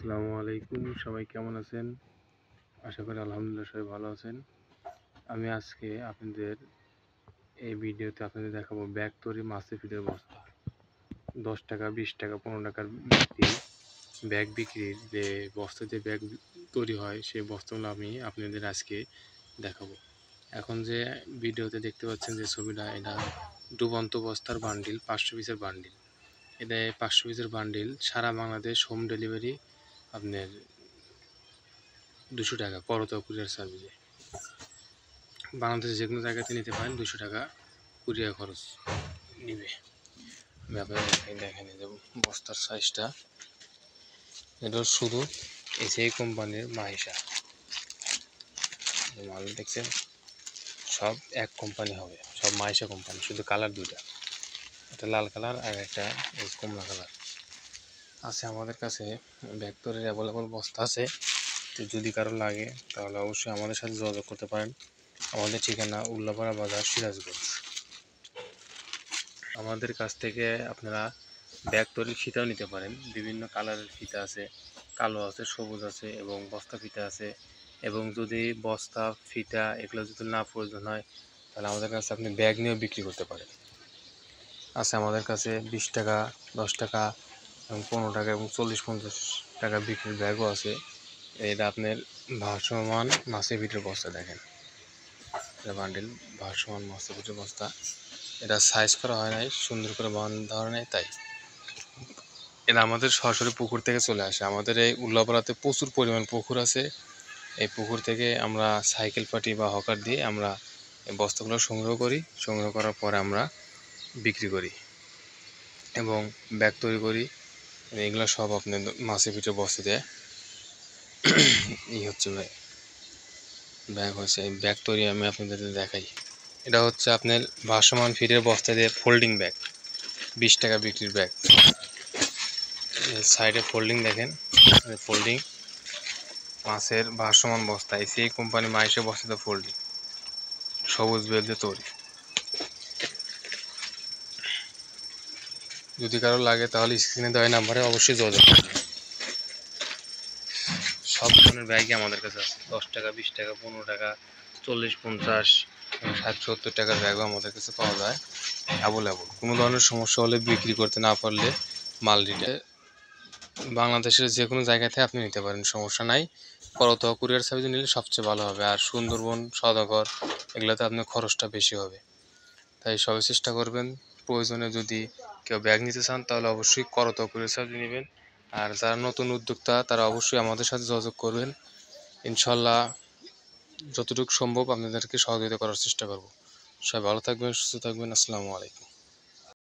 আসসালামু আলাইকুম, সবাই কেমন আছেন? আশা করি আলহামদুলিল্লাহ সবাই ভালো আছেন। আমি আজকে আপনাদের এই ভিডিওতে আপনাদের দেখাবো ব্যাগ তৈরি মাছের ফিডের বস্তা। 10 টাকা, 20 টাকা, 15 টাকার ব্যাগ বিক্রির যে বস্তা যে ব্যাগ তৈরি হয় সেই বস্তাগুলো আমি আপনাদের আজকে দেখাবো। এখন যে ভিডিওতে দেখতে পাচ্ছেন যে ছবিটা, এটা ডুবন্ত বস্তার বান্ডিল, 500 পিসের বান্ডিল। এটা 500 পিসের বান্ডিল সারা বাংলাদেশ হোম ডেলিভারি আপনার 200 টাকা করতোয়া কুরিয়ার সার্ভিসে। বাংলাদেশের যে কোনো জায়গাতে নিতে পারেন, 200 টাকা কুরিয়ার খরচ নিবে। আমি আপনাদের দেখেন যে বস্তার সাইজটা, এটা শুধু এসএই কোম্পানির মাইশা মাল দেখছেন, সব এক কোম্পানি হবে, সব মাইশা কোম্পানি, শুধু কালার দুইটা, একটা লাল কালার আর একটা কমলা কালার আছে। আমাদের কাছে ব্যাগ তৈরির অ্যাভেলেবল বস্তা আছে। তো যদি কারো লাগে তাহলে অবশ্যই আমাদের সাথে যোগাযোগ করতে পারেন। আমাদের ঠিকানা উল্লাপাড়া বাজার, সিরাজগঞ্জ। আমাদের কাছ থেকে আপনারা ব্যাগ তৈরির ফিতাও নিতে পারেন। বিভিন্ন কালারের ফিতা আছে, কালো আছে, সবুজ আছে এবং বস্তা ফিতা আছে। এবং যদি বস্তা ফিতা এগুলো যদি না প্রয়োজন হয় তাহলে আমাদের কাছে আপনি ব্যাগ নিয়েও বিক্রি করতে পারেন। আছে আমাদের কাছে 20 টাকা, 10 টাকা এবং 15 টাকা এবং 40-50 টাকা বিক্রির ব্যাগও আছে। এটা আপনার ভাসমান মাছের ভিতরে বস্তা, দেখেন এটা বান্ডিল ভাসমান মাছের ভিতরে বস্তা। এটা সাইজ করা হয় নাই, সুন্দর করে বাঁধা হয় নাই, তাই এটা আমাদের সরাসরি পুকুর থেকে চলে আসে। আমাদের এই উল্লাপাড়াতে প্রচুর পরিমাণ পুকুর আছে। এই পুকুর থেকে আমরা সাইকেল পাটি বা হকার দিয়ে আমরা এই বস্তাগুলো সংগ্রহ করি। সংগ্রহ করার পরে আমরা বিক্রি করি এবং ব্যাগ তৈরি করি। এগুলো সব আপনার মাছের ভিতরে বস্তা দেয়। এই হচ্ছে ব্যাগ হচ্ছে, এই ব্যাগ তৈরি আমি আপনাদের দেখাই। এটা হচ্ছে আপনার ভাসমান ফিডের বস্তা দিয়ে ফোল্ডিং ব্যাগ, 20 টাকা বিক্রির ব্যাগ। সাইডে ফোল্ডিং দেখেন, ফোল্ডিং মাছের ভাসমান বস্তা, সেই কোম্পানি মাইশা বস্তাতে ফোল্ডিং, সবুজ বেল দিয়ে তৈরি। যদি কারো লাগে তাহলে স্ক্রিনে দেওয়া নাম্বারে অবশ্যই যোগাযোগ করবেন। সব ধরনের ব্যাগই আমাদের কাছে আছে। 10 টাকা, 20 টাকা, 15 টাকা, 40, 50, 60, 70 টাকার ব্যাগও আমাদের কাছে পাওয়া যায় অ্যাভেলেবল। কোনো ধরনের সমস্যা হলে, বিক্রি করতে না পারলে, মাল দিতে বাংলাদেশের যে কোনো জায়গা থেকে আপনি নিতে পারেন, সমস্যা নাই। করতোয়া কুরিয়ার সার্ভিসে নিলে সবচেয়ে ভালো হবে। আর সুন্দরবন, সওদাগর এগুলোতে আপনার খরচটা বেশি হবে। তাই সবাই চেষ্টা করবেন, প্রয়োজনে যদি কেউ ব্যাগ নিতে চান তাহলে অবশ্যই করতোয়া কুরিয়ার সার্ভিসে নেবেন। আর যারা নতুন উদ্যোক্তা তারা অবশ্যই আমাদের সাথে যোগাযোগ করবেন। ইনশাল্লাহ যতটুকু সম্ভব আপনাদেরকে সহযোগিতা করার চেষ্টা করব। সবাই ভালো থাকবেন, সুস্থ থাকবেন। আসসালামু আলাইকুম।